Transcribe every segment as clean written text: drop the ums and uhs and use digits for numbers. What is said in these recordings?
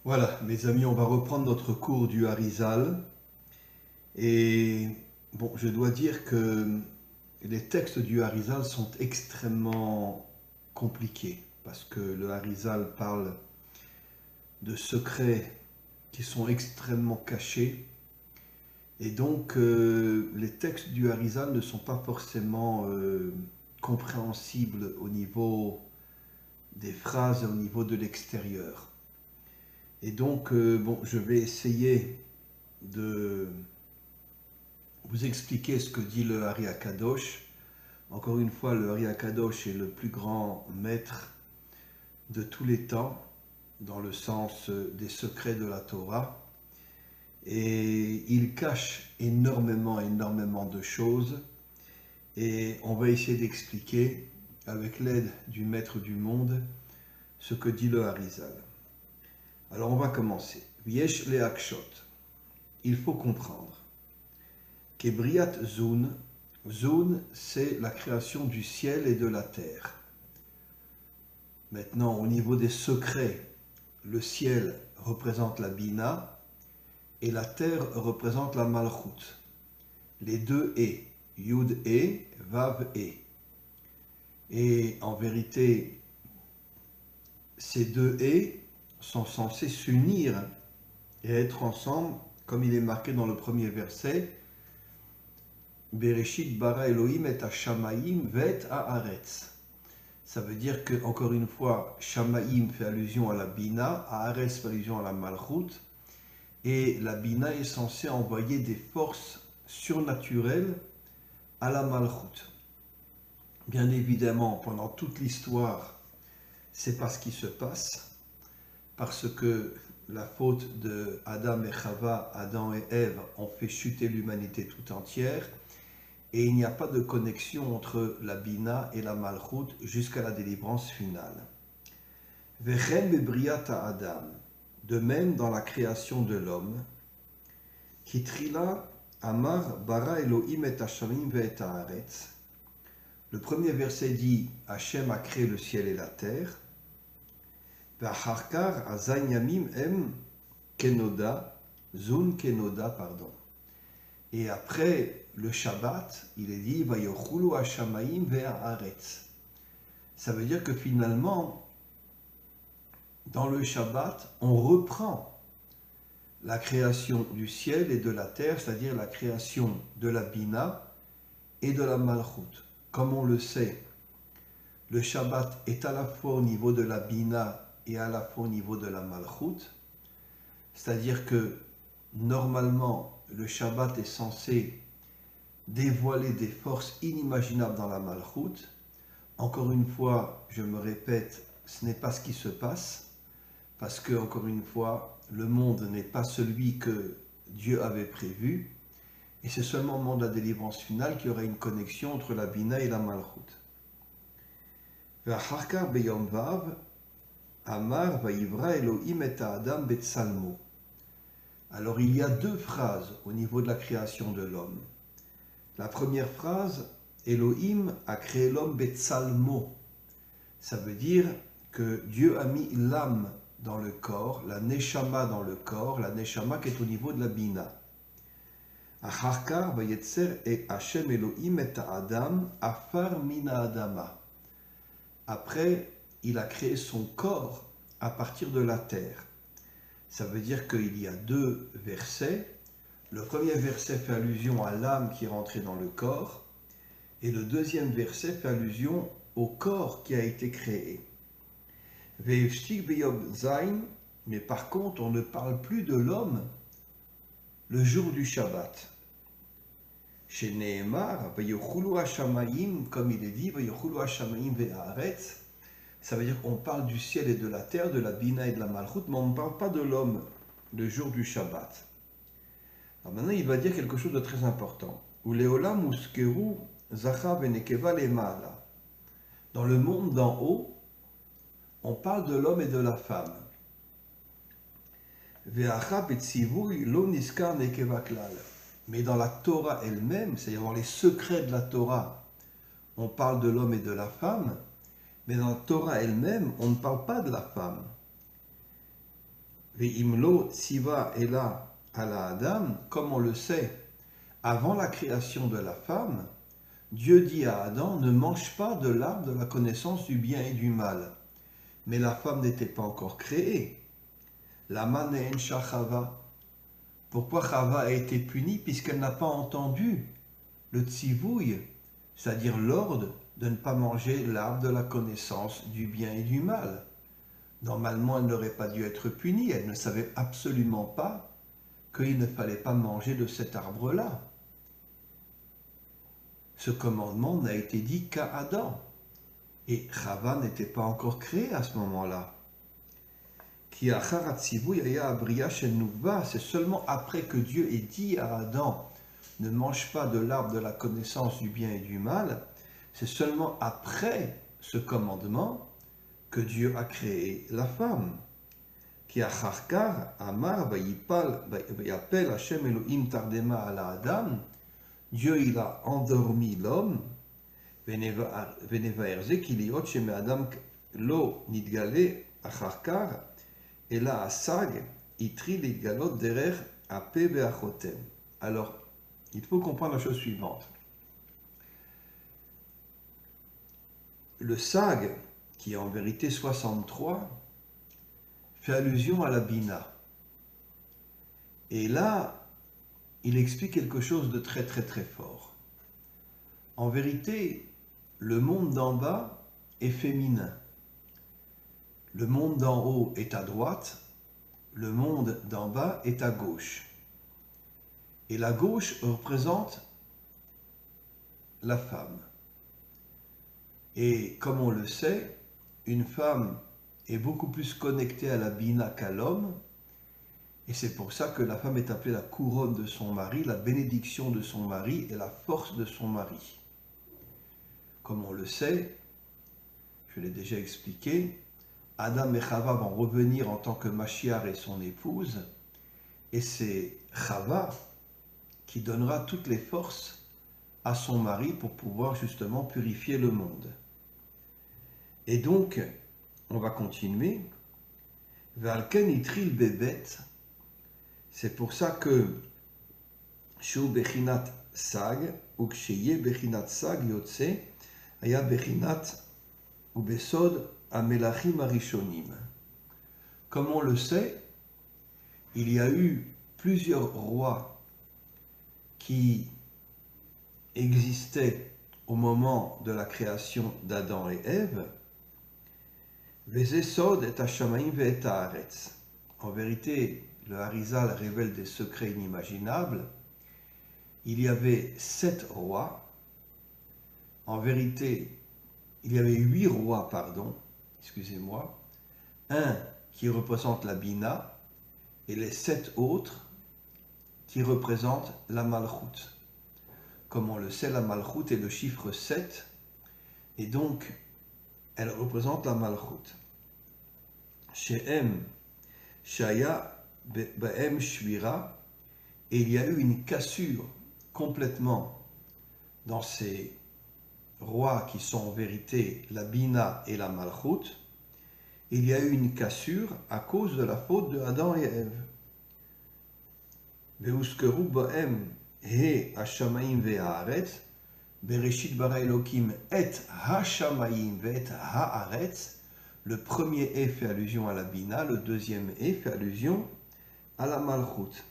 Voilà, mes amis, on va reprendre notre cours du Harizal. Et bon, je dois dire que les textes du Harizal sont extrêmement compliqués parce que le Harizal parle de secrets qui sont extrêmement cachés. Et donc, les textes du Harizal ne sont pas forcément compréhensibles au niveau des phrases, au niveau de l'extérieur. Et donc, bon, je vais essayer de vous expliquer ce que dit le Hari Akadosh. Encore une fois, le Hari Akadosh est le plus grand maître de tous les temps, dans le sens des secrets de la Torah. Et il cache énormément de choses. Et on va essayer d'expliquer, avec l'aide du maître du monde, ce que dit le Harizal. Alors on va commencer. Viesh le Akshot. Il faut comprendre. Kebriat Zun. Zun, c'est la création du ciel et de la terre. Maintenant, au niveau des secrets, le ciel représente la Bina et la terre représente la Malchut. Les deux et, Yud et, Vav et. Et en vérité, ces deux et sont censés s'unir et être ensemble, comme il est marqué dans le premier verset. Bereshit bara Elohim et Hashamaim vet haaretz. Ça veut dire que, encore une fois, Shamaim fait allusion à la Bina, Haaretz fait allusion à la Malchut, et la Bina est censée envoyer des forces surnaturelles à la Malchut. Bien évidemment, pendant toute l'histoire, c'est pas ce qui se passe, parce que la faute de Adam et Chava, Adam et Ève, ont fait chuter l'humanité tout entière, et il n'y a pas de connexion entre la Bina et la Malchut jusqu'à la délivrance finale. Vechem bebriata Adam, de même dans la création de l'homme, qui trila Amar bara Elohim et Hashamim ve'et haaretz. Le premier verset dit Hachem a créé le ciel et la terre. Ve'acharkar azayin yamim em kenoda, zun kenoda, pardon. Et après le Shabbat, il est dit Vayochulu Hashamaim ve'haaretz. Ça veut dire que finalement, dans le Shabbat, on reprend la création du ciel et de la terre, c'est-à-dire la création de la Bina et de la Malchut. Comme on le sait, le Shabbat est à la fois au niveau de la Bina et à la fois au niveau de la Malchut, c'est-à-dire que normalement, le Shabbat est censé dévoiler des forces inimaginables dans la Malchut. Encore une fois, je me répète, ce n'est pas ce qui se passe, parce que, encore une fois, le monde n'est pas celui que Dieu avait prévu, et c'est seulement au moment de la délivrance finale qu'il y aura une connexion entre la Bina et la Malchut. V'acharkar beyom vav, amar vayivra Elohim et Adam betsalmo. Alors il y a deux phrases au niveau de la création de l'homme. La première phrase, Elohim a créé l'homme betsalmo. Ça veut dire que Dieu a mis l'âme dans le corps, la neshama dans le corps, la neshama qui est au niveau de la bina. Acharkar vayetzer et Hashem Elohim et Adam afar mina adama. Après, il a créé son corps à partir de la terre. Ça veut dire qu'il y a deux versets. Le premier verset fait allusion à l'âme qui est rentrée dans le corps, et le deuxième verset fait allusion au corps qui a été créé. Mais par contre, on ne parle plus de l'homme le jour du Shabbat. Chez Nehemar, comme il est dit, ça veut dire qu'on parle du ciel et de la terre, de la Bina et de la Malchut, mais on ne parle pas de l'homme le jour du Shabbat. Alors maintenant, il va dire quelque chose de très important. Dans le monde d'en haut, on parle de l'homme et de la femme. Mais dans la Torah elle-même, c'est-à-dire dans les secrets de la Torah, on parle de l'homme et de la femme, mais dans la Torah elle-même, on ne parle pas de la femme. Ve'imlo tziva ela ala Adam, comme on le sait, avant la création de la femme, Dieu dit à Adam, ne mange pas de l'arbre de la connaissance du bien et du mal. Mais la femme n'était pas encore créée. La manen Chava. Pourquoi Chava a été punie? Puisqu'elle n'a pas entendu le tzivouille, c'est-à-dire l'ordre de ne pas manger l'arbre de la connaissance du bien et du mal. Normalement, elle n'aurait pas dû être punie. Elle ne savait absolument pas qu'il ne fallait pas manger de cet arbre-là. Ce commandement n'a été dit qu'à Adam. Et Chava n'était pas encore créée à ce moment-là. C'est seulement après que Dieu ait dit à Adam, ne mange pas de l'arbre de la connaissance du bien et du mal, c'est seulement après ce commandement que Dieu a créé la femme. Qui acharkar amar vayapel Hashem Elohim tardema ala Adam, Dieu il a endormi l'homme, venevaerze kiliot sheme Adam lo nidgale acharkar, et là, Sag, Itri, les galotes derer, Ape, Beachotem. Alors, il faut comprendre la chose suivante. Le Sag, qui est en vérité 63, fait allusion à la Bina. Et là, il explique quelque chose de très très très fort. En vérité, le monde d'en bas est féminin. Le monde d'en haut est à droite, le monde d'en bas est à gauche. Et la gauche représente la femme. Et comme on le sait, une femme est beaucoup plus connectée à la Bina qu'à l'homme. Et c'est pour ça que la femme est appelée la couronne de son mari, la bénédiction de son mari et la force de son mari. Comme on le sait, je l'ai déjà expliqué, Adam et Chava vont revenir en tant que Mashiach et son épouse, et c'est Chava qui donnera toutes les forces à son mari pour pouvoir justement purifier le monde. Et donc, on va continuer. Valken itril bebet, c'est pour ça que Shu bechinat sag, ou kshiye bechinat sag yotse, aya bechinat ou besod amelachim arishonim. Comme on le sait, il y a eu plusieurs rois qui existaient au moment de la création d'Adam et Ève. Vezesod et Hashamaim ve'et haaretz. En vérité, le Harizal révèle des secrets inimaginables. Il y avait 7 rois. En vérité, il y avait 8 rois, excusez-moi. Un qui représente la Bina et les 7 autres qui représentent la Malchut. Comme on le sait, la Malchut est le chiffre 7 et donc elle représente la Malchut. She'em, Shaya, Ba'em, Shvira, et il y a eu une cassure complètement dans ces rois qui sont en vérité la Bina et la Malchut. Il y a eu une cassure à cause de la faute de Adam et Ève. Ve'uskeru ba'em he hashamayim ve'haaretz, bereshit bara Elokim et hashamayim ve'et haaretz. Le premier E fait allusion à la Bina, le deuxième E fait allusion à la Malchut.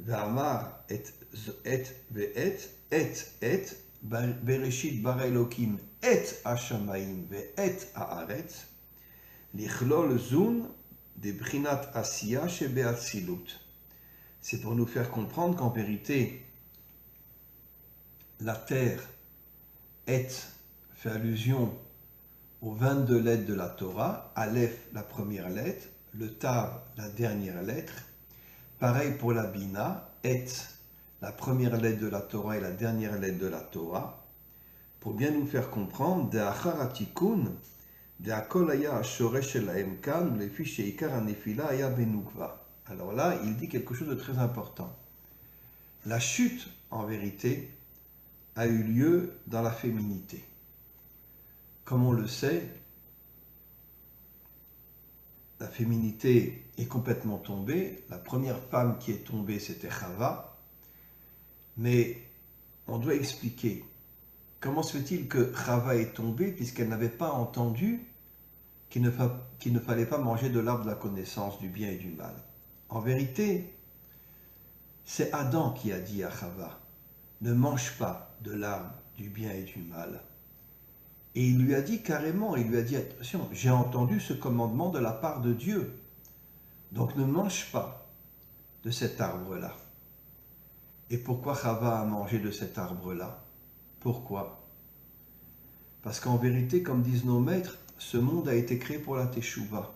Ve'amar et bereshit bara Elokim et hashamayim ve'et haaretz. L'ichlol zun de brinat asiya shebeatzilut. C'est pour nous faire comprendre qu'en vérité, la terre est fait allusion aux 22 lettres de la Torah, Aleph la première lettre, le Tav la dernière lettre. Pareil pour la Bina, Et la première lettre de la Torah et la dernière lettre de la Torah. Pour bien nous faire comprendre, de Achar Atikun, de Akolaya Shoresh el Haemkan, le fiche Ikar Anefila Aya Benukva. Alors là, il dit quelque chose de très important. La chute, en vérité, a eu lieu dans la féminité. Comme on le sait, la féminité est complètement tombée. La première femme qui est tombée, c'était Chava. Mais on doit expliquer comment se fait-il que Chava est tombée puisqu'elle n'avait pas entendu qu'il ne fallait pas manger de l'arbre de la connaissance du bien et du mal. En vérité, c'est Adam qui a dit à Chava, ne mange pas de l'arbre du bien et du mal. Et il lui a dit carrément, il lui a dit, attention, j'ai entendu ce commandement de la part de Dieu. Donc ne mange pas de cet arbre-là. Et pourquoi Chava a mangé de cet arbre-là? Pourquoi? Parce qu'en vérité, comme disent nos maîtres, ce monde a été créé pour la Teshuvah.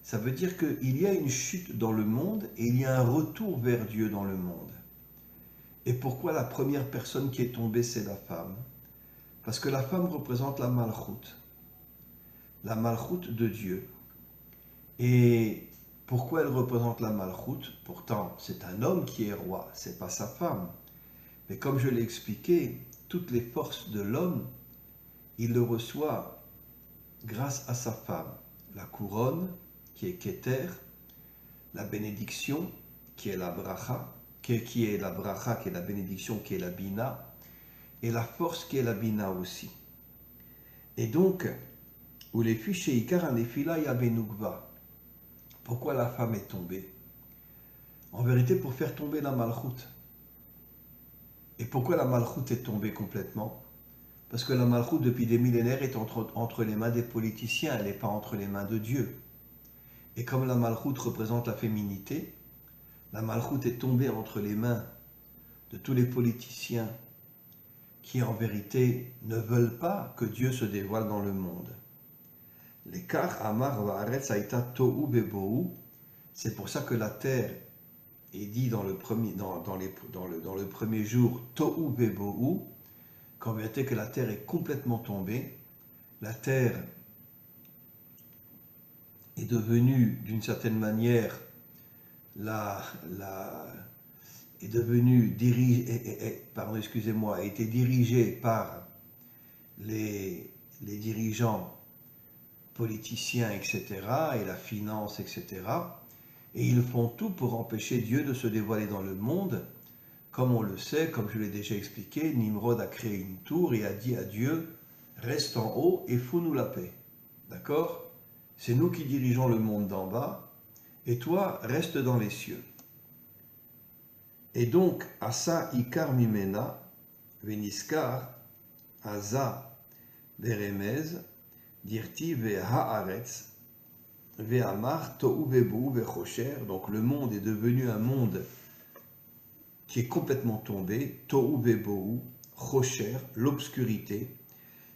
Ça veut dire qu'il y a une chute dans le monde et il y a un retour vers Dieu dans le monde. Et pourquoi la première personne qui est tombée, c'est la femme? Parce que la femme représente la Malchut de Dieu. Et pourquoi elle représente la Malchut? Pourtant, c'est un homme qui est roi, c'est pas sa femme. Mais comme je l'ai expliqué, toutes les forces de l'homme, il le reçoit grâce à sa femme. La couronne, qui est Keter, la bénédiction, qui est la bracha, qui est la bénédiction, qui est la bina, et la force qui est la bina aussi. Et donc, où les filles chez Ikar, un effila yabenugva. Pourquoi la femme est tombée? En vérité, pour faire tomber la malchoute. Et pourquoi la malchoute est tombée complètement? Parce que la malchoute, depuis des millénaires, est entre les mains des politiciens, elle n'est pas entre les mains de Dieu. Et comme la malchoute représente la féminité, la malchoute est tombée entre les mains de tous les politiciens qui, en vérité, ne veulent pas que Dieu se dévoile dans le monde. L'écart Amar Vaaretz Aïta Tohu Bebohu, c'est pour ça que la terre est dit dans le premier jour Tohu Bebohu, qu'en vérité que la terre est complètement tombée. La terre est devenue d'une certaine manière est devenue a été dirigée par les dirigeants politiciens, etc., et la finance, etc., et ils font tout pour empêcher Dieu de se dévoiler dans le monde. Comme on le sait, comme je l'ai déjà expliqué, Nimrod a créé une tour et a dit à Dieu, reste en haut et fous-nous la paix. D'accord? C'est nous qui dirigeons le monde d'en bas, et toi, reste dans les cieux. Et donc, Asa Ikar Mimena, Veniskar, Asa Veremez, Dirti Haaretz, Ve'amar Tohu Vebu Vechocher. Donc le monde est devenu un monde qui est complètement tombé, Tohu Vebu, Chocher, l'obscurité,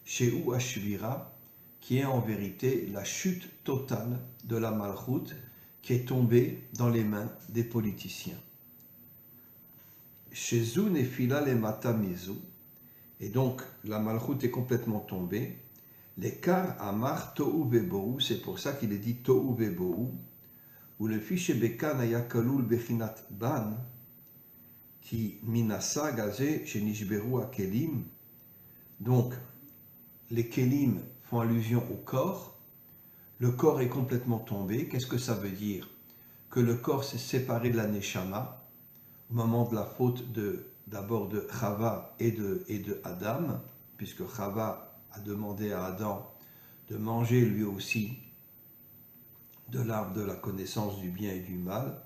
Shehu Ashvira, qui est en vérité la chute totale de la Malchut, qui est tombée dans les mains des politiciens. Shezu Nefila le Matamizu, et donc la Malchut est complètement tombée. L'écart Amar Tohu Vebohu, c'est pour ça qu'il est dit Tohu Vebohu, où le fiche Bekan Ayakalul Bechinat Ban, qui Minasa Gazé Shenishberu Akelim. Donc, les Kelim font allusion au corps. Le corps est complètement tombé. Qu'est-ce que ça veut dire? Que le corps s'est séparé de la Neshama au moment de la faute d'abord de Chava et de Adam, puisque Chava a demandé à Adam de manger lui aussi de l'arbre de la connaissance du bien et du mal,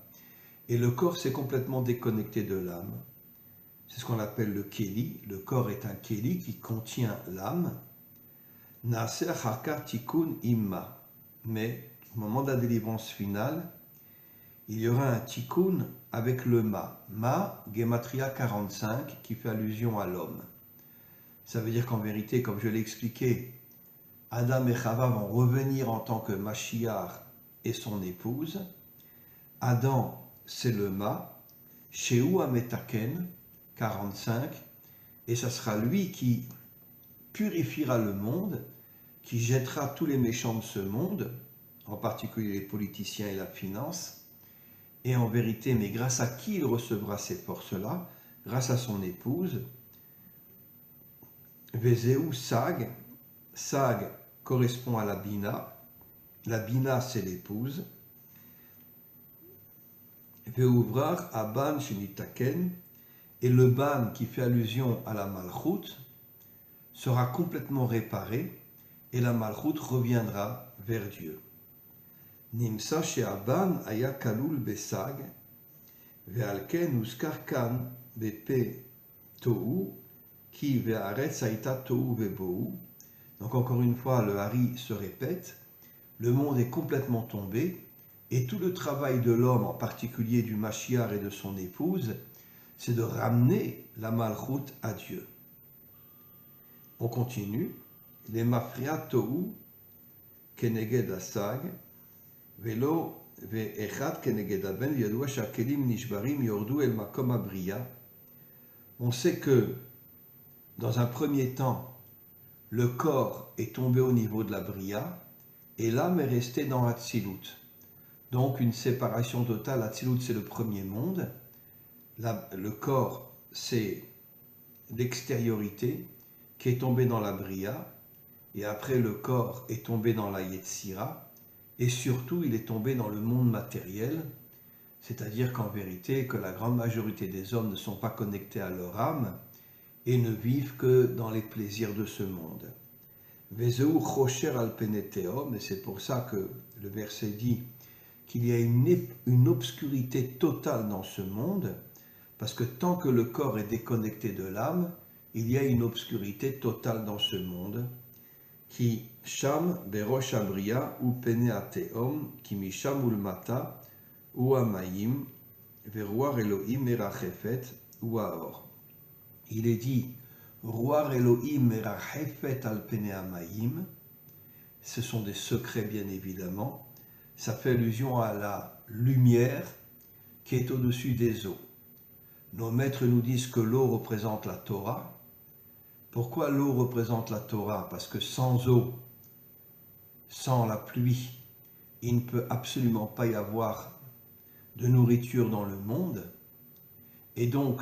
et le corps s'est complètement déconnecté de l'âme. C'est ce qu'on appelle le kéli. Le corps est un kéli qui contient l'âme. Naaser hakar tikkun imma. Mais au moment de la délivrance finale, il y aura un tikkun avec le ma. Ma, Gematria 45, qui fait allusion à l'homme. Ça veut dire qu'en vérité, comme je l'ai expliqué, Adam et Chava vont revenir en tant que Mashiach et son épouse. Adam, c'est le Ma, Shehu Ametaken, 45, et ça sera lui qui purifiera le monde, qui jettera tous les méchants de ce monde, en particulier les politiciens et la finance, et en vérité, mais grâce à qui il recevra ces forces-là? Grâce à son épouse, Vezeu Sag. Sag correspond à la Bina, La Bina, c'est l'épouse. Ve'uvrar aban shenitaken, et le ban qui fait allusion à la Malchut sera complètement réparé et la Malchut reviendra vers Dieu. Nimsa she'aban aya kalul besag ve'alken uskar kan bepe tohu ki ve'aretz haïta tohu ve'bohu. Donc encore une fois, le Hari se répète, le monde est complètement tombé et tout le travail de l'homme, en particulier du Mashiach et de son épouse, c'est de ramener la Malchut à Dieu. On continue. Les mafria tohu keneged asag velo ve'echad keneged aben yadua shakelim nishbarim yordu el makom abriya. On sait que dans un premier temps, le corps est tombé au niveau de la Bria et l'âme est restée dans Hatzilut. Donc une séparation totale. Hatzilut, c'est le premier monde. Le corps, c'est l'extériorité qui est tombé dans la Bria, et après le corps est tombé dans la Yetzira, et surtout il est tombé dans le monde matériel, c'est-à-dire qu'en vérité, que la grande majorité des hommes ne sont pas connectés à leur âme et ne vivent que dans les plaisirs de ce monde. Vezeu chocher al peneteom, et c'est pour ça que le verset dit qu'il y a une obscurité totale dans ce monde, parce que tant que le corps est déconnecté de l'âme, il y a une obscurité totale dans ce monde, qui sham berosh abria ou pene ateom, qui misham ulmata ou amayim, veruar Elohim merachefet ou aor. Il est dit ruar Elohim merachefet al pene amayim. Ce sont des secrets bien évidemment. Ça fait allusion à la lumière qui est au-dessus des eaux. Nos maîtres nous disent que l'eau représente la Torah. Pourquoi l'eau représente la Torah? Parce que sans eau, sans la pluie, il ne peut absolument pas y avoir de nourriture dans le monde. Et donc,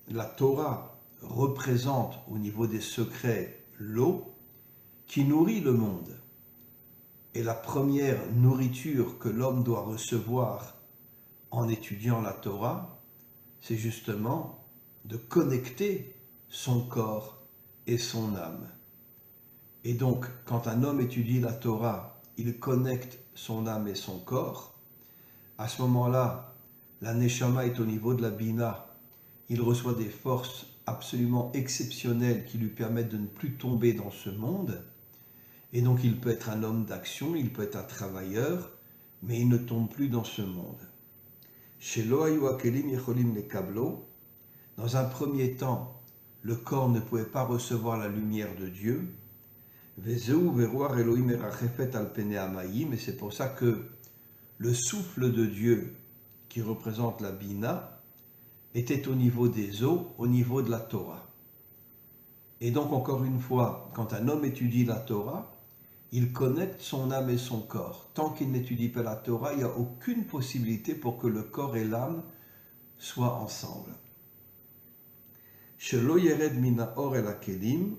la Torah représente au niveau des secrets l'eau qui nourrit le monde. Et la première nourriture que l'homme doit recevoir en étudiant la Torah, c'est justement de connecter son corps et son âme. Et donc, quand un homme étudie la Torah, il connecte son âme et son corps. À ce moment-là, la Neshama est au niveau de la Bina. Il reçoit des forces absolument exceptionnelles qui lui permettent de ne plus tomber dans ce monde. Et donc, il peut être un homme d'action, il peut être un travailleur, mais il ne tombe plus dans ce monde. Shelo hayu hakelim yecholim lekablo. Dans un premier temps, le corps ne pouvait pas recevoir la lumière de Dieu. Vezeu veruar Elohim erachefet al pene amayim, et c'est pour ça que le souffle de Dieu, qui représente la Bina, était au niveau des eaux, au niveau de la Torah. Et donc, encore une fois, quand un homme étudie la Torah, il connecte son âme et son corps. Tant qu'il n'étudie pas la Torah, il n'y a aucune possibilité pour que le corps et l'âme soient ensemble. Shelo yered mina or el hakelim,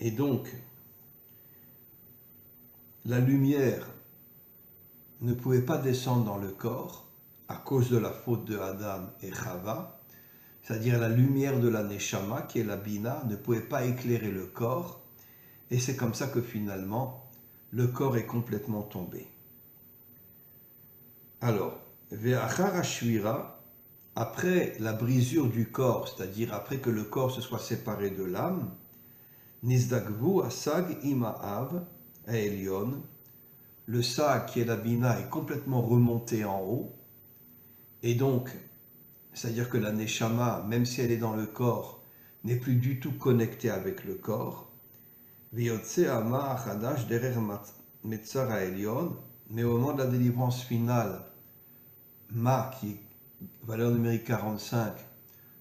et donc la lumière ne pouvait pas descendre dans le corps à cause de la faute de Adam et Chava, c'est-à-dire la lumière de la Neshama, qui est la Bina, ne pouvait pas éclairer le corps, et c'est comme ça que finalement le corps est complètement tombé. Alors, ve'achar hashvira, après la brisure du corps, c'est-à-dire après que le corps se soit séparé de l'âme, Nizdagvu asag ima'av aelion, le sag qui est la Bina est complètement remonté en haut, et donc, c'est-à-dire que la Neshama, même si elle est dans le corps, n'est plus du tout connectée avec le corps. Veyotse ama achadash derer metzar aelion, mais au moment de la délivrance finale, Ma, qui est valeur numérique 45,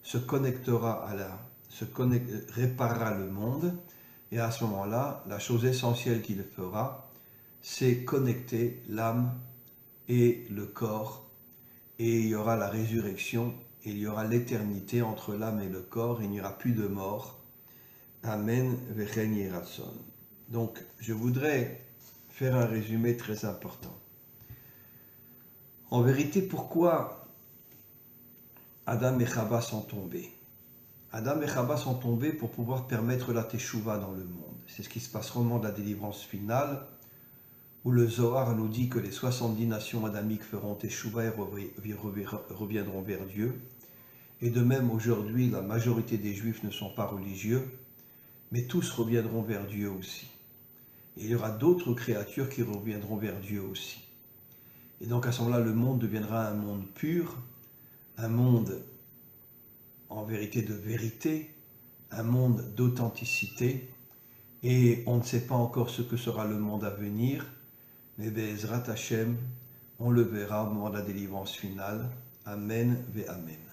se connectera réparera le monde, et à ce moment-là, la chose essentielle qu'il fera, c'est connecter l'âme et le corps, et il y aura la résurrection, et il y aura l'éternité entre l'âme et le corps, il n'y aura plus de mort. Amen vechen yeratson. Donc, je voudrais faire un résumé très important. En vérité, pourquoi Adam et Chava sont tombés? Adam et Chava sont tombés pour pouvoir permettre la teshuva dans le monde. C'est ce qui se passe au moment de la délivrance finale, où le Zohar nous dit que les 70 nations adamiques feront teshuva et reviendront vers Dieu. Et de même, aujourd'hui, la majorité des Juifs ne sont pas religieux, mais tous reviendront vers Dieu aussi. Et il y aura d'autres créatures qui reviendront vers Dieu aussi. Et donc à ce moment-là, le monde deviendra un monde pur, un monde en vérité de vérité, un monde d'authenticité, et on ne sait pas encore ce que sera le monde à venir, mais Be'ezrat Hashem, on le verra au moment de la délivrance finale. Amen ve Amen.